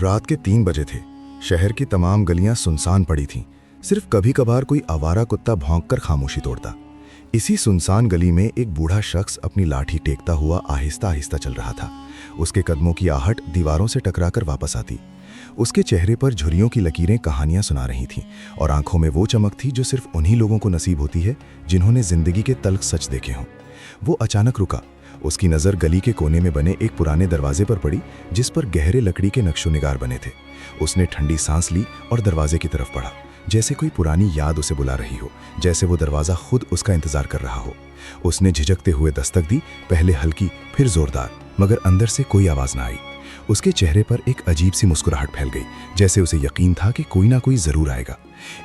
रात के 3 बजे थे। शहर की तमाम गलियां सुनसान पड़ी थीं। सिर्फ कभी कभार कोई आवारा कुत्ता भौंककर खामोशी तोड़ता। इसी सुनसान गली में एक बूढ़ा शख्स अपनी लाठी टेकता हुआ आहिस्ता आहिस्ता चल रहा था। उसके कदमों की आहट दीवारों से टकराकर वापस आती। उसके चेहरे पर झुर्रियों की लकीरें कहानियां सुना रही थीं और आंखों में वो चमक थी जो सिर्फ उन्हीं लोगों को नसीब होती है जिन्होंने जिंदगी के तल्ख सच देखे हों। वो अचानक रुका। उसकी नज़र गली के कोने में बने एक पुराने दरवाजे पर पड़ी जिस पर गहरे लकड़ी के नक्शोनिगार बने थे। उसने ठंडी सांस ली और दरवाजे की तरफ बढ़ा, जैसे कोई पुरानी याद उसे बुला रही हो, जैसे वो दरवाज़ा खुद उसका इंतजार कर रहा हो। उसने झिझकते हुए दस्तक दी, पहले हल्की फिर जोरदार, मगर अंदर से कोई आवाज़ ना आई। उसके चेहरे पर एक अजीब सी मुस्कुराहट फैल गई, जैसे उसे यकीन था कि कोई ना कोई ज़रूर आएगा।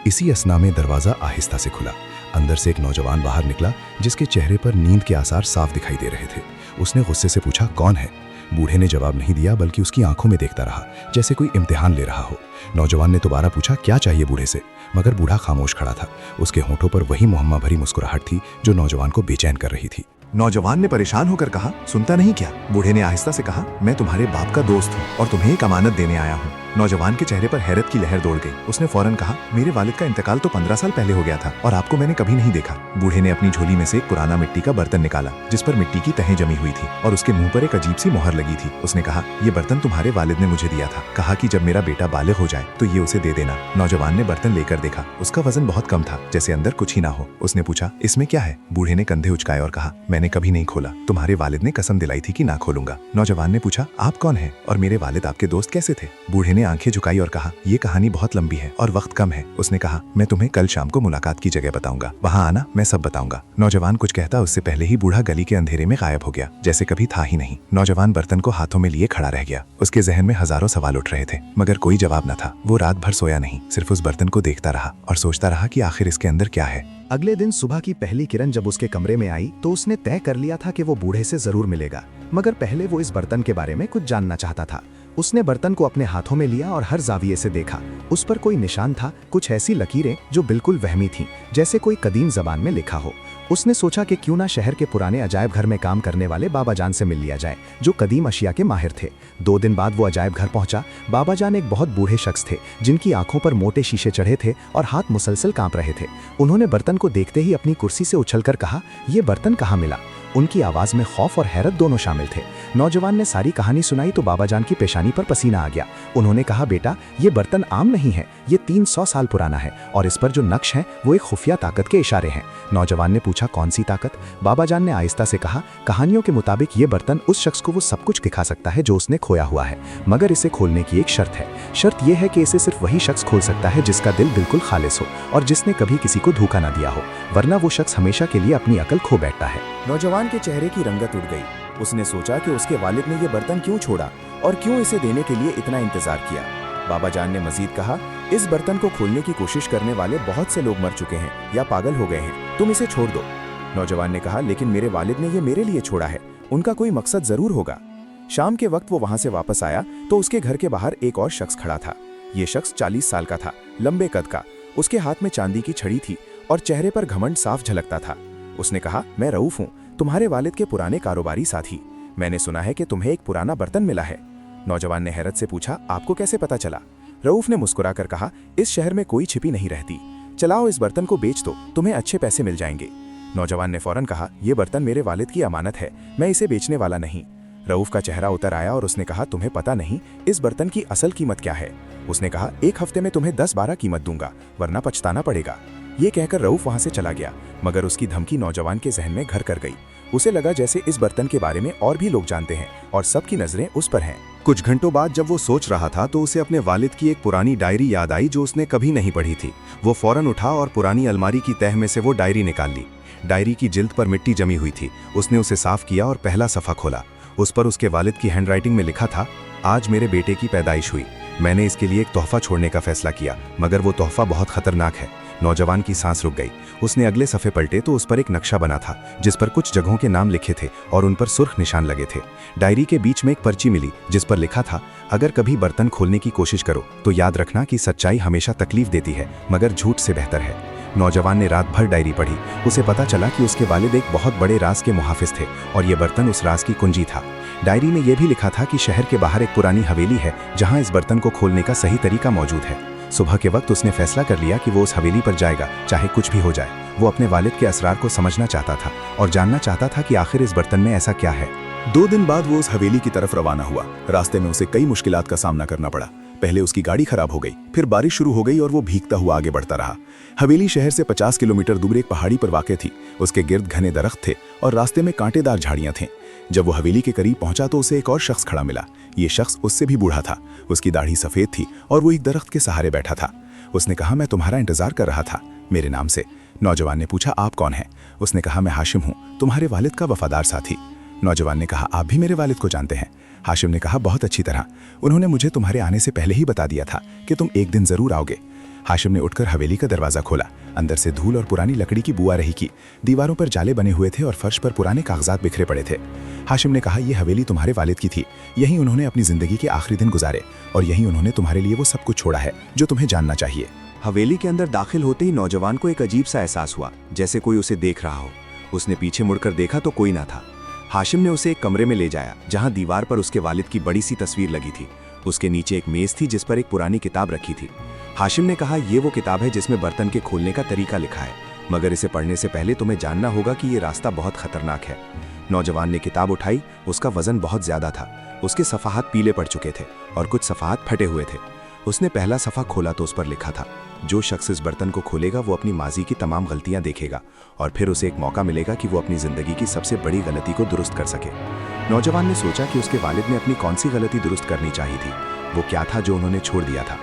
इसी असना में दरवाज़ा आहिस्ता से खुला। अंदर से एक नौजवान बाहर निकला जिसके चेहरे पर नींद के आसार साफ दिखाई दे रहे थे। उसने गुस्से से पूछा, कौन है? बूढ़े ने जवाब नहीं दिया, बल्कि उसकी आंखों में देखता रहा, जैसे कोई इम्तिहान ले रहा हो। नौजवान ने दोबारा पूछा, क्या चाहिए बूढ़े से? मगर बूढ़ा खामोश खड़ा था। उसके होंठों पर वही मुहम्मा भरी मुस्कुराहट थी जो नौजवान को बेचैन कर रही थी। नौजवान ने परेशान होकर कहा, सुनता नहीं क्या? बूढ़े ने आहिस्ता से कहा, मैं तुम्हारे बाप का दोस्त हूँ और तुम्हें एक अमानत देने आया हूँ। नौजवान के चेहरे पर हैरत की लहर दौड़ गई। उसने फौरन कहा, मेरे वालिद का इंतकाल तो 15 साल पहले हो गया था और आपको मैंने कभी नहीं देखा। बूढ़े ने अपनी झोली में से एक पुराना मिट्टी का बर्तन निकाला जिस पर मिट्टी की तहें जमी हुई थी और उसके मुंह पर एक अजीब सी मोहर लगी थी। उसने कहा, ये बर्तन तुम्हारे वालिद ने मुझे दिया था, कहा कि जब मेरा बेटा बालिग हो जाए तो ये उसे दे देना। नौजवान ने बर्तन लेकर देखा। उसका वजन बहुत कम था, जैसे अंदर कुछ ही ना हो। उसने पूछा, इसमें क्या है? बूढ़े ने कंधे उचकाए और कहा, मैंने कभी नहीं खोला, तुम्हारे वालिद ने कसम दिलाई थी कि ना खोलूंगा। नौजवान ने पूछा, आप कौन हैं और मेरे वालिद आपके दोस्त कैसे थे? बूढ़े ने आंखें झुकाई और कहा, ये कहानी बहुत लंबी है और वक्त कम है। उसने कहा, मैं तुम्हें कल शाम को मुलाकात की जगह बताऊंगा, वहां आना, मैं सब बताऊंगा। नौजवान कुछ कहता उससे पहले ही बूढ़ा गली के अंधेरे में गायब हो गया, जैसे कभी था ही नहीं। नौजवान बर्तन को हाथों में लिए खड़ा रह गया। उसके जहन में हजारों सवाल उठ रहे थे, मगर कोई जवाब न था। वो रात भर सोया नहीं, सिर्फ उस बर्तन को देखता रहा और सोचता रहा कि आखिर इसके अंदर क्या है। अगले दिन सुबह की पहली किरण जब उसके कमरे में आई तो उसने तय कर लिया था कि वो बूढ़े से जरूर मिलेगा, मगर पहले वो इस बर्तन के बारे में कुछ जानना चाहता था। उसने बर्तन को अपने हाथों में लिया और हर जाविये से देखा। उस पर कोई निशान था, कुछ ऐसी लकीरें जो बिल्कुल वहमी थीं, जैसे कोई कदीम जबान में लिखा हो। उसने सोचा कि क्यों ना शहर के पुराने अजायब घर में काम करने वाले बाबा जान से मिल लिया जाए, जो कदीम अशिया के माहिर थे। 2 दिन बाद वो अजायब घर पहुंचा। बाबा जान एक बहुत बूढ़े शख्स थे, जिनकी आंखों पर मोटे शीशे चढ़े थे और हाथ मुसलसल कांप रहे थे। उन्होंने बर्तन को देखते ही अपनी कुर्सी से उछलकर कहा, ये बर्तन कहाँ मिला? उनकी आवाज में खौफ और हैरत दोनों शामिल थे। नौजवान ने सारी कहानी सुनाई तो बाबा जान की पेशानी पर पसीना आ गया। उन्होंने कहा, बेटा, ये बर्तन आम नहीं है, ये 300 साल पुराना है और इस पर जो नक्श हैं वो एक खुफिया ताकत के इशारे हैं। नौजवान ने पूछा, कौन सी ताकत? बाबा जान ने आहिस्ता से कहा, कहानियों के मुताबिक ये बर्तन उस शख्स को वो सब कुछ दिखा सकता है जो उसने खोया हुआ है, मगर इसे खोलने की एक शर्त है। शर्त यह है कि इसे सिर्फ वही शख्स खोल सकता है जिसका दिल बिल्कुल खालिस हो और जिसने कभी किसी को धोखा ना दिया हो, वरना वो शख्स हमेशा के लिए अपनी अकल खो बैठता है। नौजवान के चेहरे की रंगत उड़ गई। उसने सोचा कि उसके वालिद ने ये बर्तन क्यों छोड़ा और क्यों इसे देने के लिए इतना इंतजार किया। बाबा जान ने मजीद कहा, इस बर्तन को खोलने की कोशिश करने वाले बहुत से लोग मर चुके हैं या पागल हो गए हैं, तुम इसे छोड़ दो। नौजवान ने कहा, लेकिन मेरे वालिद ने ये मेरे लिए छोड़ा है, उनका कोई मकसद जरूर होगा। शाम के वक्त वो वहां से वापस आया तो उसके घर के बाहर एक और शख्स खड़ा था। ये शख्स 40 साल का था, लंबे कद का। उसके हाथ में चांदी की छड़ी थी और चेहरे पर घमंड साफ झलकता था। उसने कहा, मैं रऊफ हूँ, तुम्हारे वालिद के पुराने कारोबारी साथी। मैंने सुना है कि तुम्हें एक पुराना बर्तन मिला है। नौजवान ने हैरत से पूछा, आपको कैसे पता चला? रऊफ ने मुस्कुराकर कहा, इस शहर में कोई छिपी नहीं रहती, चलाओ इस बर्तन को बेच दो, तुम्हें अच्छे पैसे मिल जाएंगे। नौजवान ने फौरन कहा, यह बर्तन मेरे वालिद की अमानत है, मैं इसे बेचने वाला नहीं। रऊफ का चेहरा उतर आया और उसने कहा, तुम्हें पता नहीं इस बर्तन की असल कीमत क्या है? उसने कहा, 1 हफ्ते में तुम्हें 10-12 कीमत दूंगा, वरना पछताना पड़ेगा। ये कहकर रऊफ वहां से चला गया, मगर उसकी धमकी नौजवान के जहन में घर कर गई। उसे लगा जैसे इस बर्तन के बारे में और भी लोग जानते हैं और सबकी नजरें उस पर हैं। कुछ घंटों बाद जब वो सोच रहा था तो उसे अपने वालिद की एक पुरानी डायरी याद आई जो उसने कभी नहीं पढ़ी थी। वो फौरन उठा और पुरानी अलमारी की तह में से वो डायरी निकाल ली। डायरी की जिल्द पर मिट्टी जमी हुई थी। उसने उसे साफ किया और पहला सफ़ा खोला। उस पर उसके वालिद की हैंडराइटिंग में लिखा था, आज मेरे बेटे की पैदाइश हुई, मैंने इसके लिए एक तोहफा छोड़ने का फैसला किया, मगर वो तोहफा बहुत खतरनाक है। नौजवान की सांस रुक गई। उसने अगले सफ़े पलटे तो उस पर एक नक्शा बना था जिस पर कुछ जगहों के नाम लिखे थे और उन पर सुर्ख निशान लगे थे। डायरी के बीच में एक पर्ची मिली जिस पर लिखा था, अगर कभी बर्तन खोलने की कोशिश करो तो याद रखना कि सच्चाई हमेशा तकलीफ देती है, मगर झूठ से बेहतर है। नौजवान ने रात भर डायरी पढ़ी। उसे पता चला कि उसके वालिद एक बहुत बड़े राज के मुहाफिज थे और ये बर्तन उस राज की कुंजी था। डायरी में यह भी लिखा था कि शहर के बाहर एक पुरानी हवेली है जहां इस बर्तन को खोलने का सही तरीका मौजूद है। सुबह के वक्त उसने फैसला कर लिया कि वो उस हवेली पर जाएगा, चाहे कुछ भी हो जाए। वो अपने वालिद के असरार को समझना चाहता था और जानना चाहता था कि आखिर इस बर्तन में ऐसा क्या है। 2 दिन बाद वो उस हवेली की तरफ रवाना हुआ। रास्ते में उसे कई मुश्किलात का सामना करना पड़ा। पहले उसकी गाड़ी खराब हो गई, फिर बारिश शुरू हो गई और वो भीगता हुआ आगे बढ़ता रहा। हवेली शहर से 50 किलोमीटर दूर एक पहाड़ी पर वाक़ थी। उसके गिर्द घने दरख्त थे और रास्ते में कांटेदार झाड़ियां थीं। जब वो हवेली के करीब पहुंचा तो उसे एक और शख्स खड़ा मिला। ये शख्स उससे भी बूढ़ा था। उसकी दाढ़ी सफ़ेद थी और वो एक दरख्त के सहारे बैठा था। उसने कहा, मैं तुम्हारा इंतजार कर रहा था, मेरे नाम से। नौजवान ने पूछा, आप कौन हैं? उसने कहा, मैं हाशिम हूँ, तुम्हारे वालिद का वफादार साथी। नौजवान ने कहा, आप भी मेरे वालिद को जानते हैं? हाशिम ने कहा, बहुत अच्छी तरह। उन्होंने मुझे तुम्हारे आने से पहले ही बता दिया था कि तुम एक दिन जरूर आओगे। हाशिम ने उठकर हवेली का दरवाज़ा खोला। अंदर से धूल और पुरानी लकड़ी की बू आ रही थी। दीवारों पर जाले बने हुए थे और फर्श पर पुराने कागजात बिखरे पड़े थे। हाशिम ने कहा, यह हवेली तुम्हारे वालिद की थी। यहीं उन्होंने अपनी ज़िंदगी के आखिरी दिन गुजारे और यहीं उन्होंने तुम्हारे लिए वो सब कुछ छोड़ा है जो तुम्हें जानना चाहिए। हवेली के अंदर दाखिल होते ही नौजवान को एक अजीब सा एहसास हुआ, जैसे कोई उसे देख रहा हो। उसने पीछे मुड़कर देखा तो कोई ना था। हाशिम ने उसे एक कमरे में ले जाया जहां दीवार पर उसके वालिद की बड़ी सी तस्वीर लगी थी। उसके नीचे एक मेज थी जिस पर एक पुरानी किताब रखी थी। हाशिम ने कहा, ये वो किताब है जिसमें बर्तन के खोलने का तरीका लिखा है, मगर इसे पढ़ने से पहले तुम्हें जानना होगा कि ये रास्ता बहुत खतरनाक है। नौजवान ने किताब उठाई। उसका वजन बहुत ज्यादा था। उसके सफ़ाहात पीले पड़ चुके थे और कुछ सफ़ाहात फटे हुए थे। उसने पहला सफ़ा खोला तो उस पर लिखा था, जो शख्स इस बर्तन को खोलेगा वो अपनी माजी की तमाम गलतियां देखेगा और फिर उसे एक मौका मिलेगा कि वो अपनी ज़िंदगी की सबसे बड़ी गलती को दुरुस्त कर सके। नौजवान ने सोचा कि उसके वालिद ने अपनी कौन सी गलती दुरुस्त करनी चाहिए थी। वो क्या था जो उन्होंने छोड़ दिया था।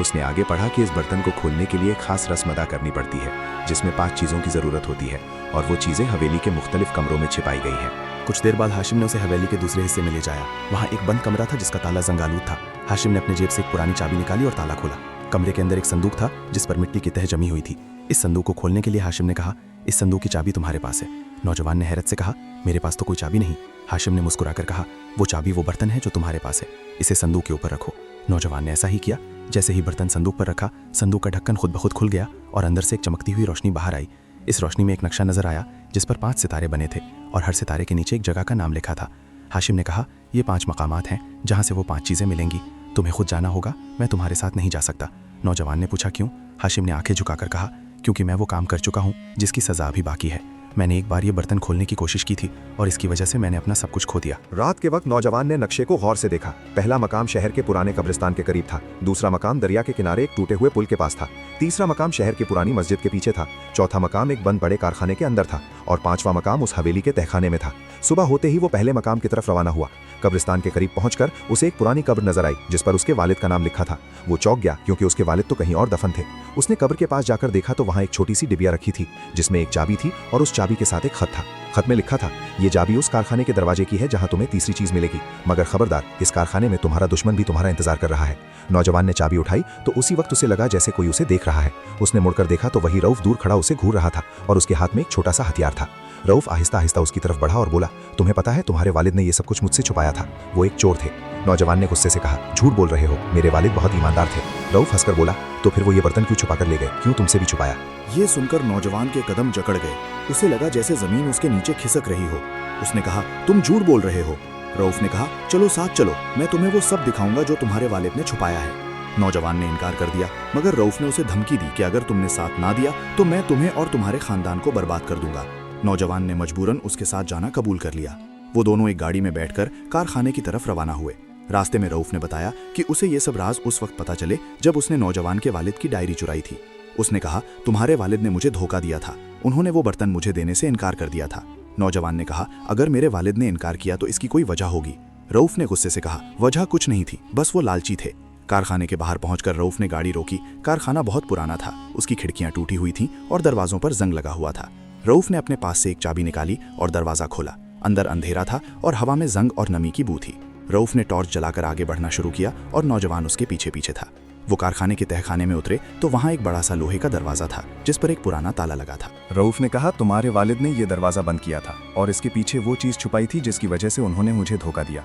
उसने आगे पढ़ा कि इस बर्तन को खोलने के लिए खास रस्म अदा करनी पड़ती है जिसमें 5 चीज़ों की ज़रूरत होती है और वो चीज़ें हवेली के मुख्तलिफ कमरों में छिपाई गई हैं। कुछ देर बाद हाशिम ने उसे हवेली के दूसरे हिस्से में ले जाया। वहाँ एक बंद कमरा था जिसका ताला जंगालूद था। हाशिम ने अपने जेब से एक पुरानी चाबी निकाली और ताला खोला। कमरे के अंदर एक संदूक था जिस पर मिट्टी की तह जमी हुई थी। इस संदूक को खोलने के लिए हाशिम ने कहा, इस संदूक की चाबी तुम्हारे पास है। नौजवान ने हैरत से कहा, मेरे पास तो कोई चाबी नहीं। हाशिम ने मुस्कुराकर कहा, वो चाबी वो बर्तन है जो तुम्हारे पास है, इसे संदूक के ऊपर रखो। नौजवान ने ऐसा ही किया। जैसे ही बर्तन संदूक पर रखा, संदूक का ढक्कन खुद ब खुद खुल गया और अंदर से एक चमकती हुई रोशनी बाहर आई। इस रोशनी में एक नक्शा नजर आया जिस पर 5 सितारे बने थे और हर सितारे के नीचे एक जगह का नाम लिखा था। हाशिम ने कहा, ये 5 मकामात हैं जहाँ से वो 5 चीज़ें मिलेंगी। तुम्हें खुद जाना होगा, मैं तुम्हारे साथ नहीं जा सकता। नौजवान ने पूछा, क्यों? हाशिम ने आंखें झुकाकर कहा, क्योंकि मैं वो काम कर चुका हूँ जिसकी सज़ा अभी बाकी है। मैंने एक बार ये बर्तन खोलने की कोशिश की थी और इसकी वजह से मैंने अपना सब कुछ खो दिया। रात के वक्त नौजवान ने नक्शे को गौर से देखा। पहला मकाम शहर के पुराने कब्रिस्तान के करीब था। दूसरा मकाम दरिया के किनारे एक टूटे हुए पुल के पास था। तीसरा मकाम शहर की पुरानी मस्जिद के पीछे था। चौथा मकाम एक बंद बड़े कारखाने के अंदर था और 5वां मकाम उस हवेली के तहखाने में था। सुबह होते ही वो पहले मकाम की तरफ रवाना हुआ। कब्रिस्तान के करीब पहुंचकर उसे एक पुरानी कब्र नजर आई जिस पर उसके वालिद का नाम लिखा था। वो चौंक गया क्योंकि उसके वालिद तो कहीं और दफन थे। उसने कब्र के पास जाकर देखा तो वहां एक छोटी सी डिबिया रखी थी जिसमें एक चाबी थी और उस चाबी के साथ एक खत था। खत में लिखा था, ये चाबी उस कारखाने के दरवाजे की है जहां तुम्हें तीसरी चीज मिलेगी, मगर खबरदार, इस कारखाने में तुम्हारा दुश्मन भी तुम्हारा इंतजार कर रहा है। नौजवान ने चाबी उठाई तो उसी वक्त उसे लगा जैसे कोई उसे देख रहा है। उसने मुड़कर देखा तो वही रऊफ दूर खड़ा उसे घूर रहा था और उसके हाथ में एक छोटा सा हथियार था। रऊफ आहिस्ता आहिस्ता उसकी तरफ बढ़ा और बोला, तुम्हें पता है तुम्हारे वालिद ने ये सब कुछ मुझसे छुपाया था, वो एक चोर थे। नौजवान ने गुस्से से कहा, झूठ बोल रहे हो, मेरे वालिद बहुत ईमानदार थे। रऊफ हंसकर बोला, तो फिर वो ये बर्तन क्यों छुपा कर ले गए? क्यों तुमसे भी छुपाया? ये सुनकर नौजवान के कदम जकड़ गए। उसे लगा जैसे जमीन उसके नीचे खिसक रही हो। उसने कहा, तुम झूठ बोल रहे हो। रऊफ ने कहा, चलो साथ चलो, मैं तुम्हें वो सब दिखाऊंगा जो तुम्हारे वालिद ने छुपाया है। नौजवान ने इनकार कर दिया, मगर रऊफ ने उसे धमकी दी कि अगर तुमने साथ ना दिया तो मैं तुम्हें और तुम्हारे खानदान को बर्बाद कर दूंगा। नौजवान ने मजबूरन उसके साथ जाना कबूल कर लिया। वो दोनों एक गाड़ी में बैठकर कारखाने की तरफ रवाना हुए। रास्ते में रऊफ ने बताया कि उसे ये सब राज उस वक्त पता चले जब उसने नौजवान के वालिद की डायरी चुराई थी। उसने कहा, तुम्हारे वालिद ने मुझे धोखा दिया था, उन्होंने वो बर्तन मुझे देने से इनकार कर दिया था। नौजवान ने कहा, अगर मेरे वालिद ने इनकार किया तो इसकी कोई वजह होगी। रऊफ ने गुस्से से कहा, वजह कुछ नहीं थी, बस वो लालची थे। कारखाने के बाहर पहुंचकर रऊफ ने गाड़ी रोकी। कारखाना बहुत पुराना था, उसकी खिड़कियां टूटी हुई थीं और दरवाजों पर जंग लगा हुआ था। रऊफ ने अपने पास से एक चाबी निकाली और दरवाजा खोला। अंदर अंधेरा था और हवा में जंग और नमी की बू थी। रऊफ ने टॉर्च जलाकर आगे बढ़ना शुरू किया और नौजवान उसके पीछे पीछे था। वो कारखाने के तहखाने में उतरे तो वहां एक बड़ा सा लोहे का दरवाजा था जिस पर एक पुराना ताला लगा था। रऊफ ने कहा, तुम्हारे वालिद ने ये दरवाजा बंद किया था और इसके पीछे वो चीज़ छुपाई थी जिसकी वजह से उन्होंने मुझे धोखा दिया।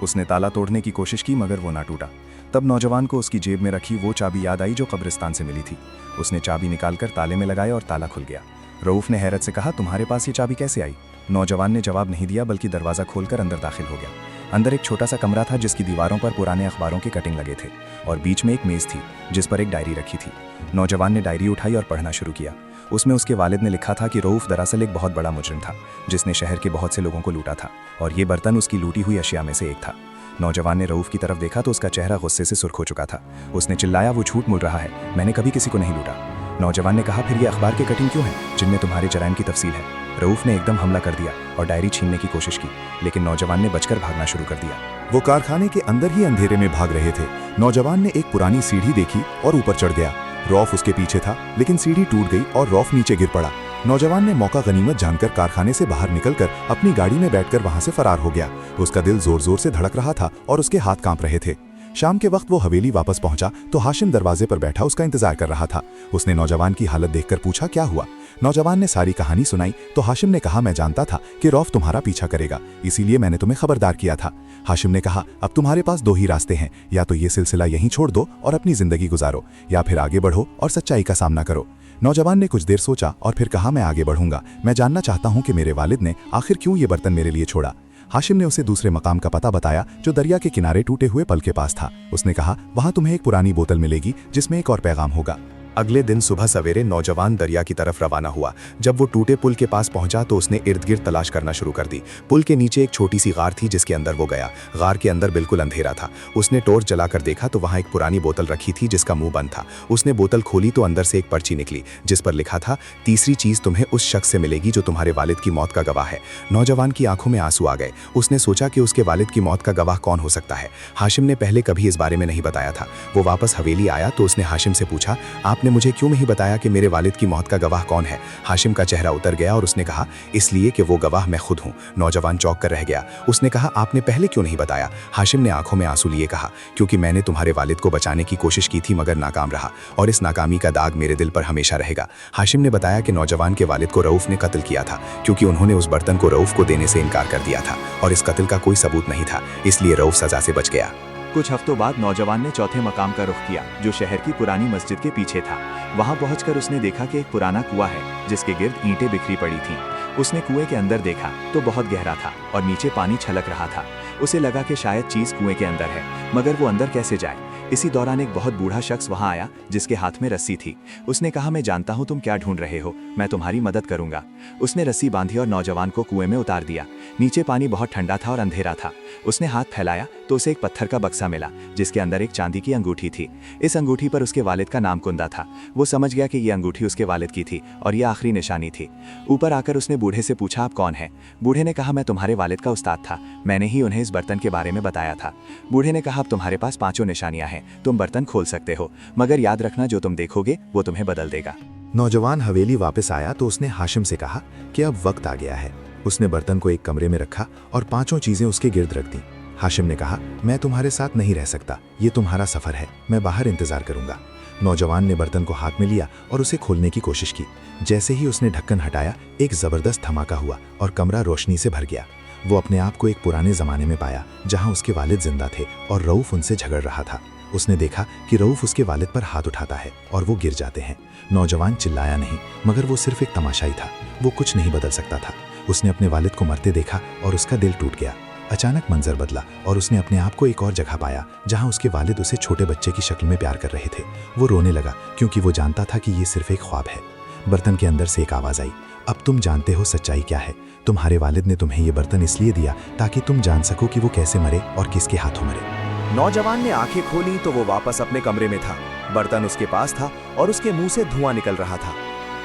उसने ताला तोड़ने की कोशिश की मगर वो ना टूटा। तब नौजवान को उसकी जेब में रखी वो चाबी याद आई जो कब्रिस्तान से मिली थी। उसने चाबी निकालकर ताले में लगाया और ताला खुल गया। रऊफ ने हैरत से कहा, तुम्हारे पास ये चाबी कैसे आई? नौजवान ने जवाब नहीं दिया बल्कि दरवाज़ा खोलकर अंदर दाखिल हो गया। अंदर एक छोटा सा कमरा था जिसकी दीवारों पर पुराने अखबारों के कटिंग लगे थे और बीच में एक मेज़ थी जिस पर एक डायरी रखी थी। नौजवान ने डायरी उठाई और पढ़ना शुरू किया। उसमें उसके वालिद ने लिखा था कि रऊफ दरअसल एक बहुत बड़ा मुजरिम था जिसने शहर के बहुत से लोगों को लूटा था और ये बर्तन उसकी लूटी हुई अशिया में से एक था। नौजवान ने रऊफ की तरफ देखा तो उसका चेहरा गुस्से से सुर्ख हो चुका था। उसने चिल्लाया, वो झूठ बोल रहा है, मैंने कभी किसी को नहीं लूटा। नौजवान ने कहा, फिर ये अखबार के कटिंग क्यों हैं जिनमें तुम्हारे जराइम की तफसील है? रऊफ ने एकदम हमला कर दिया और डायरी छीनने की कोशिश की, लेकिन नौजवान ने बचकर भागना शुरू कर दिया। वो कारखाने के अंदर ही अंधेरे में भाग रहे थे। नौजवान ने एक पुरानी सीढ़ी देखी और ऊपर चढ़ गया। रऊफ उसके पीछे था, लेकिन सीढ़ी टूट गई और रऊफ नीचे गिर पड़ा। नौजवान ने मौका गनीमत जानकर कारखाने से बाहर निकलकर अपनी गाड़ी में बैठकर वहां से फरार हो गया। उसका दिल जोर जोर से धड़क रहा था और उसके हाथ कांप रहे थे। शाम के वक्त वो हवेली वापस पहुंचा तो हाशिम दरवाजे पर बैठा उसका इंतजार कर रहा था। उसने नौजवान की हालत देखकर पूछा, क्या हुआ? नौजवान ने सारी कहानी सुनाई तो हाशिम ने कहा, मैं जानता था कि रऊफ तुम्हारा पीछा करेगा, इसीलिए मैंने तुम्हें खबरदार किया था। हाशिम ने कहा, अब तुम्हारे पास दो ही रास्ते हैं, या तो ये सिलसिला यहीं छोड़ दो और अपनी जिंदगी गुजारो, या फिर आगे बढ़ो और सच्चाई का सामना करो। नौजवान ने कुछ देर सोचा और फिर कहा, मैं आगे बढ़ूंगा। मैं जानना चाहता हूं कि मेरे वालिद ने आखिर क्यों ये बर्तन मेरे लिए छोड़ा। हाशिम ने उसे दूसरे मकाम का पता बताया जो दरिया के किनारे टूटे हुए पल के पास था। उसने कहा, वहां तुम्हें एक पुरानी बोतल मिलेगी जिसमें एक और पैगाम होगा। अगले दिन सुबह सवेरे नौजवान दरिया की तरफ रवाना हुआ। जब वो टूटे पुल के पास पहुंचा तो उसने इर्द गिर्द तलाश करना शुरू कर दी। पुल के नीचे एक छोटी सी गार थी जिसके अंदर वो गया। गार के अंदर बिल्कुल अंधेरा था। उसने टॉर्च जलाकर देखा तो वहां एक पुरानी बोतल रखी थी जिसका मुंह बंद था। उसने बोतल खोली तो अंदर से एक पर्ची निकली जिस पर लिखा था, तीसरी चीज तुम्हें उस शख्स से मिलेगी जो तुम्हारे वालिद की मौत का गवाह है। नौजवान की आंखों में आंसू आ गए। उसने सोचा कि उसके वालिद की मौत का गवाह कौन हो सकता है। हाशिम ने पहले कभी इस बारे में नहीं बताया था। वो वापस हवेली आया तो उसने हाशिम से पूछा, आपने मुझे क्यों नहीं बताया कि मेरे वालिद की मौत का गवाह कौन है? हाशिम का चेहरा उतर गया और उसने कहा, इसलिए कि वो गवाह मैं खुद हूं। नौजवान चौंक कर रह गया। उसने कहा, आपने पहले क्यों नहीं बताया? हाशिम ने आंखों में आंसू लिए कहा, क्योंकि मैंने तुम्हारे वालिद को बचाने की कोशिश की थी मगर नाकाम रहा और इस नाकामी का दाग मेरे दिल पर हमेशा रहेगा। हाशिम ने बताया कि नौजवान के वालिद को रऊफ ने कत्ल किया था क्योंकि उन्होंने उस बर्तन को रऊफ को देने से इनकार कर दिया था और इस कत्ल का कोई सबूत नहीं था, इसलिए रऊफ सजा से बच गया। कुछ हफ्तों बाद नौजवान ने चौथे मकाम का रुख किया जो शहर की पुरानी मस्जिद के पीछे था। वहां पहुंचकर उसने देखा कि एक पुराना कुआं है जिसके गिर्द ईंटें बिखरी पड़ी थीं। उसने कुएं के अंदर देखा तो बहुत गहरा था और नीचे पानी छलक रहा था। उसे लगा कि शायद चीज कुएं के अंदर है, मगर वो अंदर कैसे जाए? इसी दौरान एक बहुत बूढ़ा शख्स वहां आया जिसके हाथ में रस्सी थी। उसने कहा, मैं जानता हूं तुम क्या ढूंढ रहे हो, मैं तुम्हारी मदद करूंगा। उसने रस्सी बांधी और नौजवान को कुएं में उतार दिया। नीचे पानी बहुत ठंडा था और अंधेरा था। उसने हाथ फैलाया तो उसे एक पत्थर का बक्सा मिला जिसके अंदर एक चांदी की अंगूठी थी। इस अंगूठी पर उसके वालिद का नाम कुंदा था। वो समझ गया कि ये अंगूठी उसके वालिद की थी और ये आखिरी निशानी थी। ऊपर आकर उसने बूढ़े से पूछा, आप कौन है? बूढ़े ने कहा, मैं तुम्हारे वालिद का उस्ताद था, मैंने ही उन्हें इस बर्तन के बारे में बताया था। बूढ़े ने कहा, अब तुम्हारे पास 5 निशानियां हैं, तुम बर्तन खोल सकते हो, मगर याद रखना जो तुम देखोगे वो तुम्हें बदल देगा। नौजवान हवेली वापस आया तो उसने हाशिम से कहा कि अब वक्त आ गया है। उसने बर्तन को एक कमरे में रखा और 5 चीजें उसके गिर्द रख दी। हाशिम ने कहा, मैं तुम्हारे साथ नहीं रह सकता, ये तुम्हारा सफर है, मैं बाहर इंतजार करूंगा। नौजवान ने बर्तन को हाथ में लिया और उसे खोलने की कोशिश की। जैसे ही उसने ढक्कन हटाया एक जबरदस्त धमाका हुआ और कमरा रोशनी से भर गया। वो अपने आप को एक पुराने जमाने में पाया जहां उसके वालिद जिंदा थे और रऊफ उनसे झगड़ रहा था। उसने देखा कि रऊफ उसके वालिद पर हाथ उठाता है और वो गिर जाते हैं। नौजवान चिल्लाया नहीं, मगर वो सिर्फ एक तमाशाई था, वो कुछ नहीं बदल सकता था। उसने अपने वालिद को मरते देखा और उसका दिल टूट गया। अचानक मंजर बदला और उसने अपने आप को एक और जगह पाया जहां उसके वालिद उसे छोटे बच्चे की शक्ल में प्यार कर रहे थे। वो रोने लगा क्योंकि वो जानता था कि ये सिर्फ एक ख्वाब है। बर्तन के अंदर से एक आवाज आई, अब तुम जानते हो सच्चाई क्या है। तुम्हारे वालिद ने तुम्हें ये बर्तन इसलिए दिया ताकि तुम जान सको कि वो कैसे मरे और किसके हाथों मरे। नौजवान ने आंखें खोली तो वो वापस अपने कमरे में था। बर्तन उसके पास था और उसके मुंह से धुआं निकल रहा था।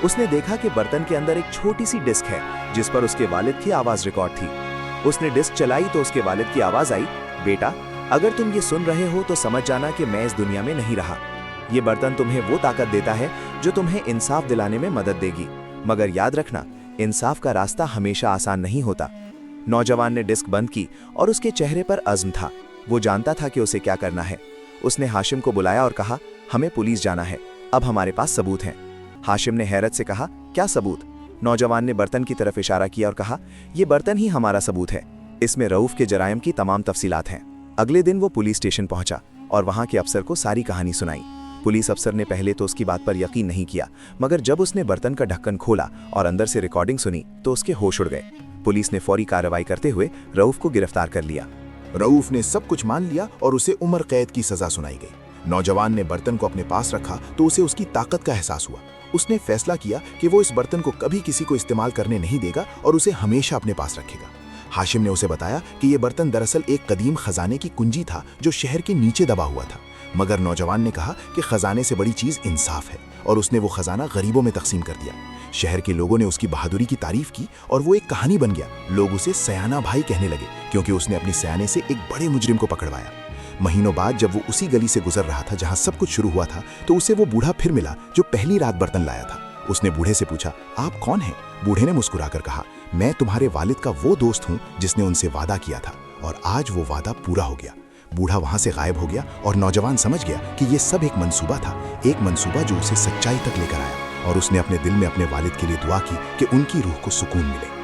उसने देखा कि बर्तन के अंदर एक छोटी सी डिस्क है जिस पर उसके वालिद की आवाज रिकॉर्ड थी। उसने डिस्क चलाई तो उसके वालिद की आवाज आई, बेटा अगर तुम ये सुन रहे हो तो समझ जाना कि मैं इस दुनिया में नहीं रहा। ये बर्तन तुम्हें वो ताकत देता है जो तुम्हें इंसाफ दिलाने में मदद देगी, मगर याद रखना इंसाफ का रास्ता हमेशा आसान नहीं होता। नौजवान ने डिस्क बंद की और उसके चेहरे पर अज़्म था। वो जानता था कि उसे क्या करना है। उसने हाशिम को बुलाया और कहा, हमें पुलिस जाना है, अब हमारे पास सबूत हैं। हाशिम ने हैरत से कहा, क्या सबूत? नौजवान ने बर्तन की तरफ इशारा किया और कहा, यह बर्तन ही हमारा सबूत है, इसमें रऊफ के जराइम की तमाम तफसीलात हैं। अगले दिन वो पुलिस स्टेशन पहुंचा। और वहाँ के अफसर को सारी कहानी सुनाई। पुलिस अफसर ने पहले तो उसकी बात पर यकीन नहीं किया, मगर जब उसने बर्तन का ढक्कन खोला और अंदर से रिकॉर्डिंग सुनी तो उसके होश उड़ गए। पुलिस ने फौरी कार्रवाई करते हुए रऊफ को गिरफ्तार कर लिया। रऊफ ने सब कुछ मान लिया और उसे उम्र कैद की सजा सुनाई गई। नौजवान ने बर्तन को अपने पास रखा तो उसे उसकी ताकत का एहसास हुआ। उसने फैसला किया कि वो इस बर्तन को कभी किसी को इस्तेमाल करने नहीं देगा और उसे हमेशा अपने पास रखेगा। हाशिम ने उसे बताया कि ये बर्तन दरअसल एक कदीम खजाने की कुंजी था जो शहर के नीचे दबा हुआ था, मगर नौजवान ने कहा कि खजाने से बड़ी चीज इंसाफ है और उसने वो खजाना गरीबों में तकसीम कर दिया। शहर के लोगों ने उसकी बहादुरी की तारीफ की और वो एक कहानी बन गया। लोग उसे सयाना भाई कहने लगे क्योंकि उसने अपनी सयाने से एक बड़े मुजरिम को पकड़वाया। महीनों बाद जब वो उसी गली से गुजर रहा था जहां सब कुछ शुरू हुआ था, तो उसे वो बूढ़ा फिर मिला जो पहली रात बर्तन लाया था। उसने बूढ़े से पूछा, आप कौन हैं? बूढ़े ने मुस्कुराकर कहा, मैं तुम्हारे वालिद का वो दोस्त हूं जिसने उनसे वादा किया था और आज वो वादा पूरा हो गया। बूढ़ा वहां से गायब हो गया और नौजवान समझ गया कि ये सब एक मंसूबा था, एक मंसूबा जो उसे सच्चाई तक लेकर आया। और उसने अपने दिल में अपने वालिद के लिए दुआ की कि उनकी रूह को सुकून मिले।